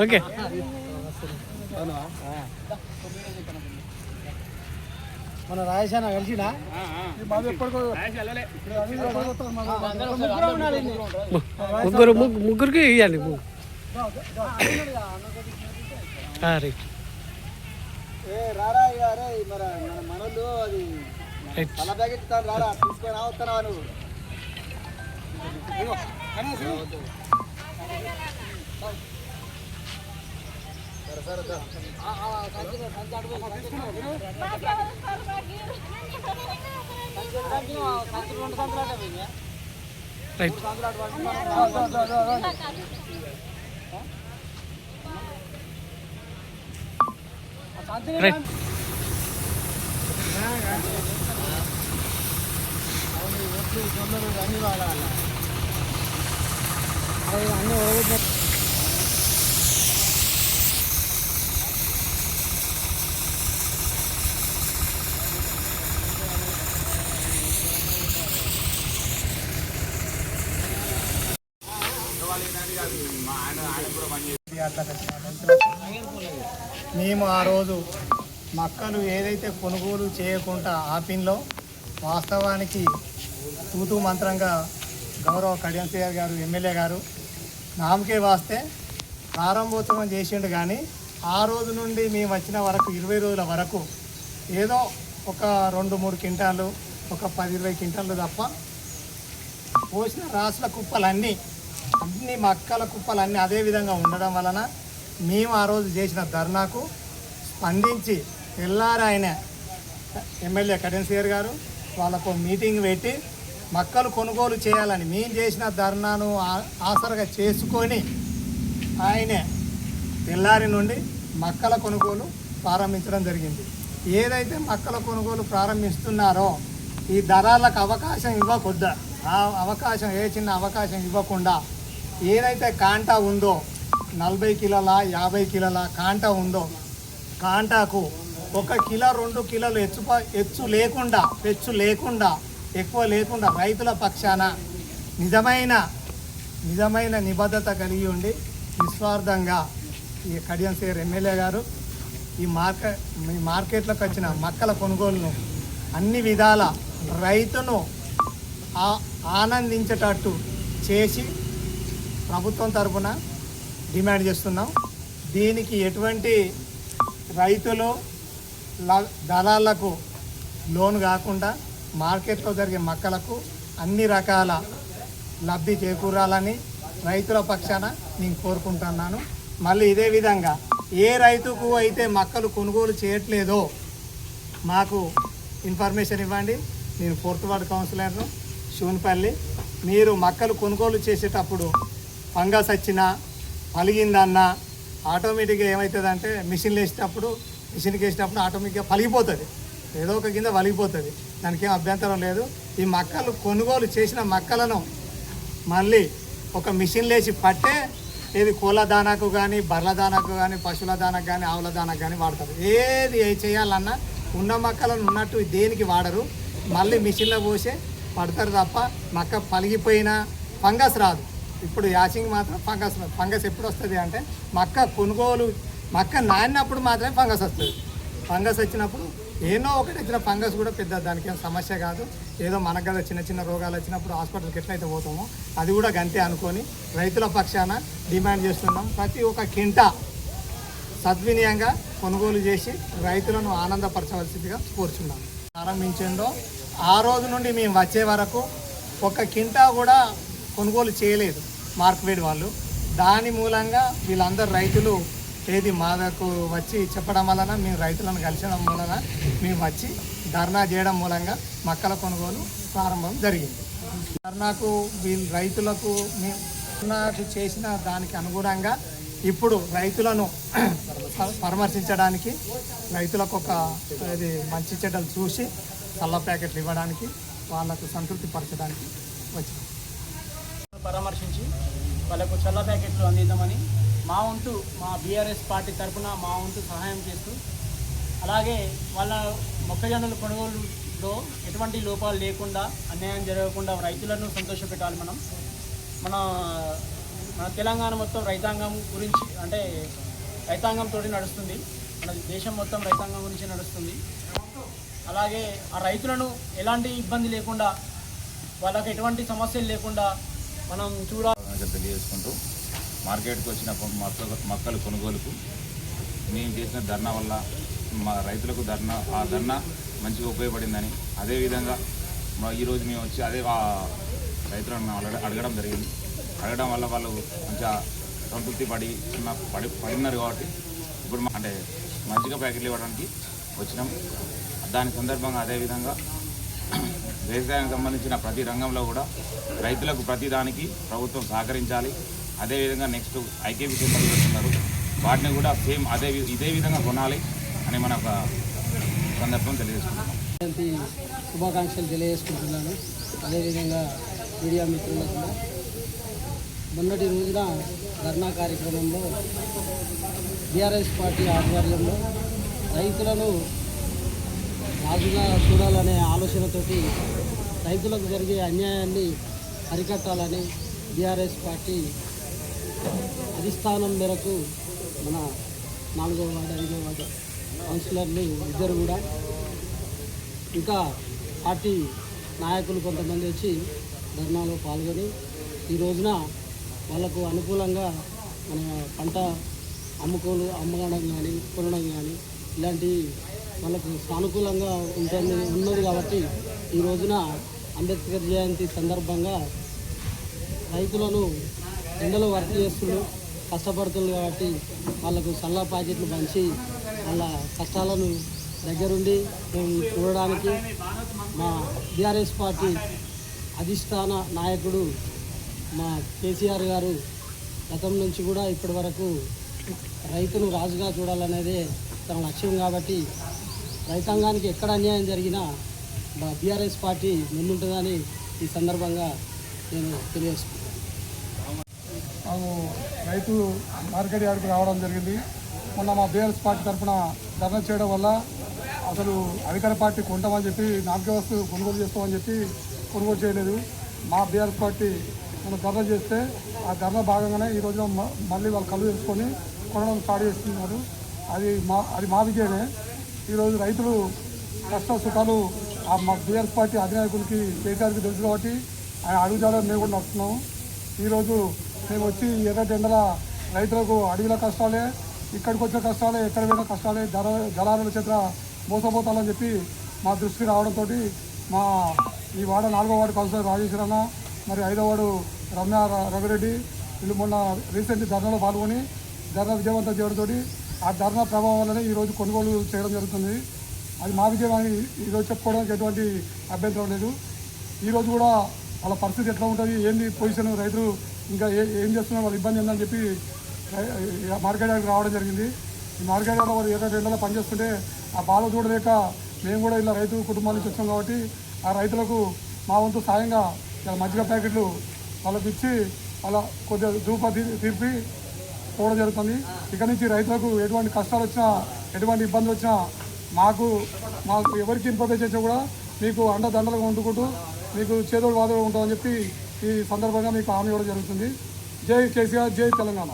Okay మన రాజేశాన కలిసినా బాబు ఎప్పటికో ముగ్గురికి ఇవ్వండి రైట్ రారా అరే మరి మన మనోళ్ళు అది తల ప్యాకెట్ ఇస్తాను రారా తీసుకొని వస్తానా నువ్వు రైట్ రైట్ అన్ని వాడాలి అన్ని మేము ఆ రోజు మక్కలు ఏదైతే కొనుగోలు చేయకుండా ఆపిన్లో వాస్తవానికి తూతూ మంత్రంగా గౌరవ కడియం సిఆర్ గారు ఎమ్మెల్యే గారు నామకే వాస్తే ప్రారంభోత్సవం చేసిండు. కానీ ఆ రోజు నుండి మేము వచ్చిన వరకు 20 రోజుల వరకు ఏదో ఒక 2-3 క్వింటాలు ఒక 10-20 క్వింటాలు తప్ప పోసిన రాసుల కుప్పలన్నీ అన్ని మక్కల కుప్పలన్నీ అదే విధంగా ఉండడం వలన మేము ఆ రోజు చేసిన ధర్నాకు స్పందించి ఆయన ఎమ్మెల్యే కడియం సిఆర్ గారు వాళ్ళకు మీటింగ్ పెట్టి మక్కలు కొనుగోలు చేయాలని మేము చేసిన ధర్నాను ఆసరగా చేసుకొని ఆయనే తెల్లారి నుండి మక్కల కొనుగోలు ప్రారంభించడం జరిగింది. ఏదైతే మక్కల కొనుగోలు ప్రారంభిస్తున్నారో ఈ దళాలకు అవకాశం ఇవ్వకొద్దా ఆ అవకాశం చిన్న అవకాశం ఇవ్వకుండా ఏదైతే కాంటా ఉందో 40 కిలోల 50 కిలోల కాంటా ఉందో కాంటాకు 1 కిలో 2 కిలోలు హెచ్చు లేకుండా ఎక్కువ లేకుండా రైతుల పక్షాన నిజమైన నిబద్ధత కలిగి ఉండి నిస్వార్థంగా ఈ కడియం సిఆర్ ఎమ్మెల్యే గారు ఈ మార్కెట్లోకి వచ్చిన మక్కల కొనుగోలును అన్ని విధాల రైతును ఆనందించేటట్టు చేసి ప్రభుత్వం తరఫున డిమాండ్ చేస్తున్నాం. దీనికి ఎటువంటి రైతులు దళాలకు లోన్ కాకుండా మార్కెట్లో జరిగే మక్కలకు అన్ని రకాల లబ్ధి చేకూరాలని రైతుల పక్షాన నేను కోరుకుంటున్నాను. మళ్ళీ ఇదే విధంగా ఏ రైతుకు అయితే మక్కలు కొనుగోలు చేయట్లేదో మాకు ఇన్ఫర్మేషన్ ఇవ్వండి. నేను 4th వార్డు కౌన్సిలర్ను శివన్పల్లి. మీరు మక్కలు కొనుగోలు చేసేటప్పుడు ఫంగస్ వచ్చినా పలిగిందన్నా ఆటోమేటిక్గా ఏమవుతుందంటే మిషన్కి వేసేటప్పుడు ఆటోమేటిక్గా పలిగిపోతుంది, ఏదో ఒక కింద పలిగిపోతుంది. దానికి ఏం అభ్యంతరం లేదు. ఈ మక్కలు కొనుగోలు చేసిన మక్కలను మళ్ళీ ఒక మిషన్లు వేసి పట్టే ఏది కోళ్ళ దానాకు కానీ బర్రెల దానాకు కానీ పశువుల దానాకు కానీ ఆవుల దానాకు కానీ వాడతారు. ఏది చేయాలన్నా ఉన్న మక్కలను ఉన్నట్టు దేనికి వాడరు, మళ్ళీ మిషన్లో పోసే పడతారు తప్ప మక్క పలిగిపోయినా ఫంగస్ రాదు. ఇప్పుడు యాసింగ్ మాత్రం ఫంగస్ ఎప్పుడు వస్తుంది అంటే మక్క నానినప్పుడు మాత్రమే ఫంగస్ వస్తుంది. ఫంగస్ వచ్చినప్పుడు ఏదో ఒకటి వచ్చిన ఫంగస్ కూడా పెద్ద దానికి ఏం సమస్య కాదు. ఏదో మనకు కదా చిన్న రోగాలు వచ్చినప్పుడు హాస్పిటల్కి ఎట్లయితే పోతామో అది కూడా గంతే అనుకొని రైతుల పక్షాన డిమాండ్ చేస్తున్నాం. ప్రతి ఒక్క కింటా సద్వినియంగా కొనుగోలు చేసి రైతులను ఆనందపరచవలసిందిగా కోరుచున్నాం. ప్రారంభించిందో ఆ రోజు నుండి మేము వచ్చే వరకు 1 కింటా కూడా కొనుగోలు చేయలేదు మార్కెట్ వాళ్ళు. దాని మూలంగా వీళ్ళందరూ రైతులు ఏది మాదకు వచ్చి చెప్పడం వలన మేము రైతులను కలిసడం వలన మేము వచ్చి ధర్నా చేయడం మూలంగా మక్కల కొనుగోలు ప్రారంభం జరిగింది. ధర్నాకు వీళ్ళు రైతులకు మేము ధర్నాకు చేసిన దానికి అనుగుణంగా ఇప్పుడు రైతులను పరామర్శించడానికి రైతులకు ఒక ఇది మంచి చెడ్డలు చూసి చల్ల ప్యాకెట్లు ఇవ్వడానికి వాళ్ళకు సంతృప్తి పరచడానికి వచ్చింది. పరామర్శించి వాళ్ళకు చల్ల ప్యాకెట్లు అందిద్దామని మా బీఆర్ఎస్ పార్టీ తరఫున మా వంతు సహాయం చేస్తూ అలాగే వాళ్ళ మొక్కజొన్నలు కొనుగోలులో ఎటువంటి లోపాలు లేకుండా అన్యాయం జరగకుండా రైతులను సంతోషపెట్టాలి మనం. మన మన తెలంగాణ మొత్తం రైతాంగం గురించి అంటే రైతాంగంతో నడుస్తుంది. మన దేశం మొత్తం రైతాంగం గురించి నడుస్తుంది. అలాగే ఆ రైతులను ఎలాంటి ఇబ్బంది లేకుండా వాళ్ళకి ఎటువంటి సమస్యలు లేకుండా మనం తెలియజేసుకుంటూ మార్కెట్కి వచ్చిన మొక్కలు కొనుగోలుకు మేము చేసిన ధర్నా వల్ల మా రైతులకు ఆ ధర్నా మంచిగా ఉపయోగపడిందని, అదేవిధంగా ఈరోజు మేము వచ్చి రైతులను అడగడం జరిగింది. అడగడం వల్ల వాళ్ళు మంచిగా సంతృప్తి పడినారు కాబట్టి ఇప్పుడు అంటే మంచిగా ప్యాకెట్లు ఇవ్వడానికి వచ్చినాం. దాని సందర్భంగా అదేవిధంగా వ్యవసాయానికి సంబంధించిన ప్రతి రంగంలో కూడా రైతులకు ప్రతి దానికి ప్రభుత్వం సహకరించాలి. అదేవిధంగా నెక్స్ట్ ఐకేపీ సింబల్ పెడుతున్నారు, వాటిని కూడా సేమ్ ఇదే విధంగా కొనాలి అని మన ఒక సందర్భం తెలియజేసుకుంటున్నాం. శుభాకాంక్షలు తెలియజేసుకుంటున్నాను. అదేవిధంగా మీడియా మిత్రులకు కూడా మొన్నటి రోజున ధర్నా కార్యక్రమంలో బీఆర్ఎస్ పార్టీ ఆధ్వర్యంలో రైతులను రాజుగా చూడాలనే ఆలోచనతోటి రైతులకు జరిగే అన్యాయాన్ని అరికట్టాలని బీఆర్ఎస్ పార్టీ అధిష్టానం మేరకు మన 4వ వార్డు 5వ వార్డు కౌన్సిలర్లు ఇద్దరు కూడా ఇంకా పార్టీ నాయకులు కొంతమంది వచ్చి ధర్నాలో పాల్గొని ఈ రోజున వాళ్ళకు అనుకూలంగా మన పంట అమ్మడం కానీ కొనడం కానీ ఇలాంటి వాళ్ళకు సానుకూలంగా ఉన్నది కాబట్టి ఈ రోజున అంబేద్కర్ జయంతి సందర్భంగా రైతులను ఎండలో వర్క్ చేస్తున్నారు, కష్టపడుతున్నారు కాబట్టి వాళ్ళకు సల్లా ప్యాకెట్లు పంచి వాళ్ళ కష్టాలను దగ్గరుండి మేము చూడడానికి మా బీఆర్ఎస్ పార్టీ అధిష్టాన నాయకుడు మా కేసీఆర్ గారు గతం నుంచి కూడా ఇప్పటి వరకు రైతును రాజుగా చూడాలనేదే తన లక్ష్యం కాబట్టి రైతాంగానికి ఎక్కడ అన్యాయం జరిగినా బీఆర్ఎస్ పార్టీ ముందుంటుందని ఈ సందర్భంగా నేను తెలియజేసుకున్నాను. రైతు మార్కెట్ యార్డ్కి రావడం జరిగింది. మొన్న మా బీఆర్ఎస్ పార్టీ తరఫున ధర్నా చేయడం వల్ల అసలు అధికార పార్టీ కొంటామని చెప్పి నాలుగే వస్తువు కొనుగోలు చేస్తామని చెప్పి కొనుగోలు చేయలేదు. మా బీఆర్ఎస్ పార్టీ మనం ధర్నా చేస్తే ఆ ధర్నా భాగంగానే ఈ రోజున మళ్ళీ వాళ్ళు కళ్ళు తెలుసుకొని కొనడం స్టార్ట్ చేస్తున్నారు. అది మా విజయమే. ఈరోజు రైతులు కష్ట సుఖాలు మా బీఆర్ఎస్ పార్టీ అధినాయకులకి కేసీఆర్కి తెలుసు కాబట్టి ఆయన అడుగుజాలని మేము కూడా నడుస్తున్నాము. ఈరోజు మేము వచ్చి ఎర్రటెండల రైతులకు అడవిల కష్టాలే, ఇక్కడికి వచ్చిన కష్టాలే, ఎక్కడ పోయిన కష్టాలే, జలాల చేత మోసపోతాలని చెప్పి మా దృష్టికి రావడంతో మా ఈ వార్డు 4వ వార్డు కౌన్సిలర్ రాజేశ్వరన్న, మరి 5వ వార్డు రమ్య రఘురెడ్డి వీళ్ళు మొన్న రీసెంట్లీ ధర్నాలో పాల్గొని ధర్నా విజయవంతం చేయడంతో ఆ ధర్నా ప్రభావం వల్లనే ఈరోజు కొనుగోలు చేయడం జరుగుతుంది. అది మా విజయం అని ఈరోజు చెప్పుకోవడానికి ఎటువంటి అభ్యంతరం లేదు. ఈరోజు కూడా వాళ్ళ పరిస్థితి ఎట్లా ఉంటుంది, ఏంది పొజిషన్, రైతులు ఇంకా ఏం చేస్తున్నారు, వాళ్ళ ఇబ్బంది ఏందని చెప్పి మార్కెట్ యార్డ్కి రావడం జరిగింది. ఈ మార్కెట్ యార్డ్లో వారు ఎర్రటెండలో పనిచేస్తుంటే ఆ బాధ చూడలేక మేము కూడా ఇలా రైతు కుటుంబాల నుంచి వచ్చాం కాబట్టి ఆ రైతులకు మా వంతు సాయంగా ఇలా మజ్జిగ ప్యాకెట్లు వాళ్ళకి ఇచ్చి వాళ్ళ కొద్దిగా ధూప తీర్పి పోవడం జరుగుతుంది. ఇక్కడి నుంచి రైతులకు ఎటువంటి కష్టాలు వచ్చినా, ఎటువంటి ఇబ్బందులు వచ్చినా మాకు ఎవరికి ఇన్ఫర్మేషన్ చేసినా కూడా మీకు అండదండలుగా వండుకుంటూ మీకు చేదోడు వాదోడు ఉంటామని చెప్పి ఈ సందర్భంగా మీకు హామీ ఇవ్వడం జరుగుతుంది. జై కేసీఆర్, జై తెలంగాణ.